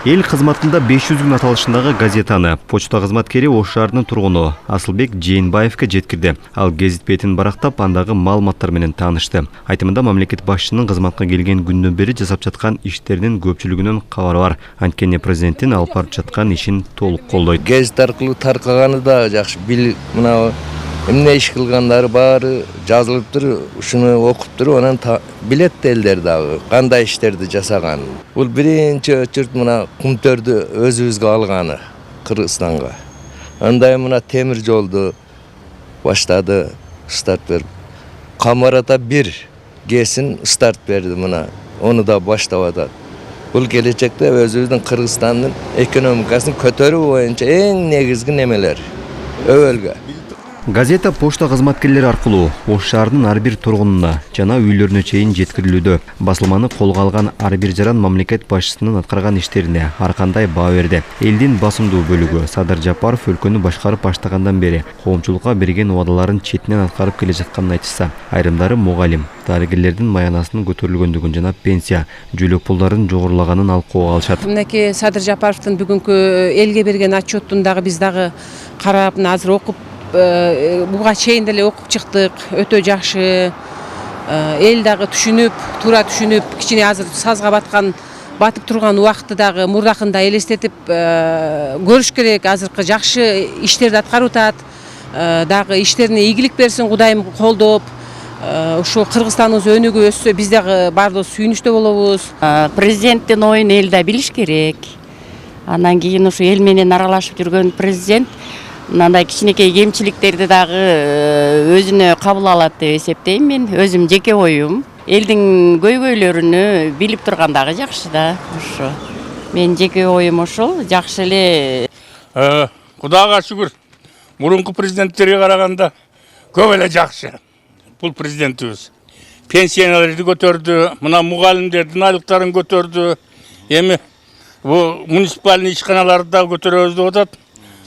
Эл кызматында 500 күн аталышындагы газетаны почта кызматкери Ош шаарынын тургуну Асылбек Жээнбаевке жеткирди. Ал гезит бетин барактап, андагы маалыматтар менен таанышты. Айтымында мамлекет башчынын кызматка келген күндөн бери жасап жаткан иштеринин көпчүлүгүнүн кабары бар. Анткени президенттин алып барып жаткан ишин толук колдойт. Гезит аркылуу таркаганы да жакшы бил, мына эмне иш кылгандары баары жазылыптыр, ушуну окуптур, анан билет элдер дагы кандай иштерди жасаган. Бул биринчи очурт мына Кумтөрдү өзүбүзгө алганы Кыргызстанга. Андай мына темир жолду баштады, старт берип. Камарата 1 гесин старт берди мына. Onu da баштап атат. Бул келечекте өзүбүздүн Кыргызстандын экономикасын көтөрүү боюнча эң негизги немелер өбөлгө. Газета почта кызматкерлери аркылуу Ош шаарынын ар бир тургунуна жана үйлөрүнө чейин жеткирилүүдө. Басылманы колго алган ар бир жаран мамлекет башчысынын аткарган иштерине ар кандай баа берди. Элдин басымдуу бөлүгү Садыр Жапаров өлкөнү башкарып баштагандан бери коомчулукка берген убадаларын четинен аткарып келе жатканын айтышса, айрымдары мугалим, дарыгерлердин маянасынын көтөрүлгөндүгүн жана пенсия, жөлөк пулдарын жогорулаганын алкоого алышат. Мынакей Садыр Жапаровдун бүгүнкү элге берген отчеттун дагы биз дагы карап, азыр окуп буга чейин деле окуп чыктык. Өтө жакшы. Эл дагы түшүнүп, туура түшүнүп, кичине азыр сазга батып турган убакытты дагы мурдакында элестетип көрүш керек. Азыркы жакшы иштерди аткарып атат. Дагы иштерине ийгилик берсин, Кудайым колдоп, ушу Кыргызстандын өнүгүп өссө, биз дагы баардыгыбыз сүйүнүчтө болобуз. Президенттин оюн эл да билиш керек. Андан кийин ушу эл менен аралашып жүргөн президент мындай кичинекей кемчиликтерди дагы өзүнө кабыл алат деп эсептейм мен. Өзүм жеке оюм. Элдин көйгөйлөрүнү билип турган дагы жакшы да. Ошо. Мен жеке оюм ошол. Жакшы эле. Кудайга шүгүр. Мурунку президенттерге караганда көп эле жакшы. Бул президентибиз. Пенсияларды көтөрдү, мына мугалимдердин айлыктарын көтөрдү. Эми бу муниципалдык ишканаларды да көтөрөбүз деп атат.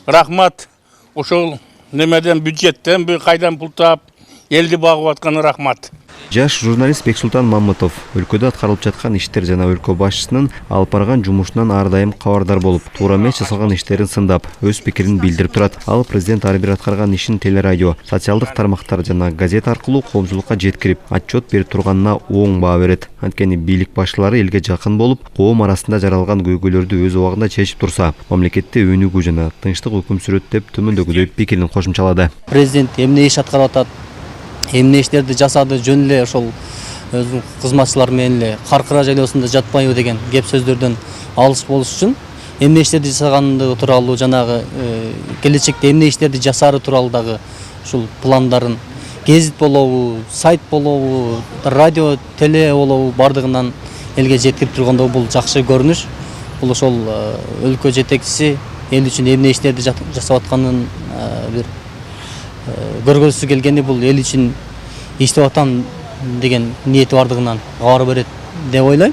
Рахмат. Ошол немеден бюджеттен кайдан пул таап элди багып атканы рахмат. Жаш журналист Бексултан Мамытов өлкөдө аткарылып жаткан иштер жана өлкө башчысынын алып барган жумушунан ар дайым кабардар болуп, туура эмес жасалган иштерин сындап, өз пикирин билдирип турат. Ал президент ар бир аткарган ишин телерадио, социалдык тармактар жана газета аркылуу коомчулукка жеткирип, отчет берип турганына оң баа берет. Анткени бийлик башчылары элге жакын болуп, коом арасында жаралган көйгөйлөрдү өз убагында чечип турса, мамлекетте өнүгүү жана тынчтык өкүм сүрөт деп төмөндөгүдөй пикирин кошумчалады. Президент эмне иш аткарып атат? Эмне иштерди жасады, жөн эле ошол өзүнүн кызматчылар менен эле каркыра жайлоосунда жатпайбы деген кеп сөздөрдөн алыс болуш үчүн эмне иштерди жасаганды тууралуу, жанагы келечекте эмне иштерди жасаары тууралуу дагы ушул пландарын гезит болобу, сайт болобу, радио, теле болобу бардыгынан элге жеткирип тургандоо бул жакшы көрүнүш. Бул ошол өлкө жетекчиси эл үчүн эмне иштерди жасап атканын бир көргөзүсү келгенде бул эл үчүн иштеп атам деген ниети бардыгынан кабар берет деп ойлойм.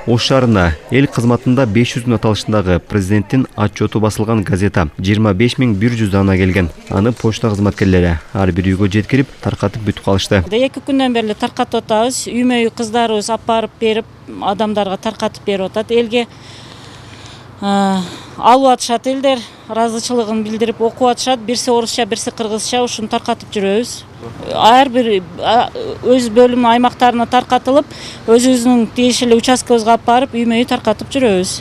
Ош шаарында эл кызматында 500 күн аталышындагы президенттин отчету басылган газета 25100 дана келген. Аны почта кызматкерлери ар бир үйгө жеткирип, таркатып бүтүп калышты. 2 күндөн бери таркатып атабыз. Үймө-үй кыздарыбыз алып барып берип, адамдарга таркатып берип атат. Элге алып атышат элдер, ыраазычылыгын билдирип окуп атышат. Бирси орусча, бирси кыргызча, ушуну таркатып жүрөбүз. Ар бир өз бөлүм аймактарына таркатылып, өзүбүздүн тиешелүү участкабызга алып барып, үймө-үй таркатып жүрөбүз.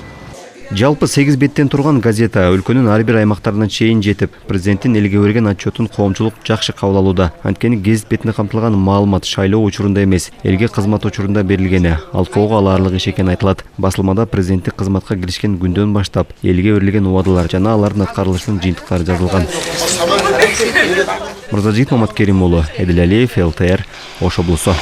Жалпы 8 беттен турган газета өлкөнүн ар бир аймактарына чейин жетип, президенттин элге берген отчетун коомчулук жакшы кабыл алууда. Анткени гезит бетинде камтылган маалымат шайлоо учурунда эмес, элге кызмат учурунда берилгени алкоого алаарлык иш экени айтылат. Басылмада президенттик кызматка киришкен күндөн баштап элге берилген убадалар жана алардын аткарылышынын жыйынтыктары жазылган. Мырзажигит Маматкерим уулу, Эдил Алиев, ЛТР, Ош облусу.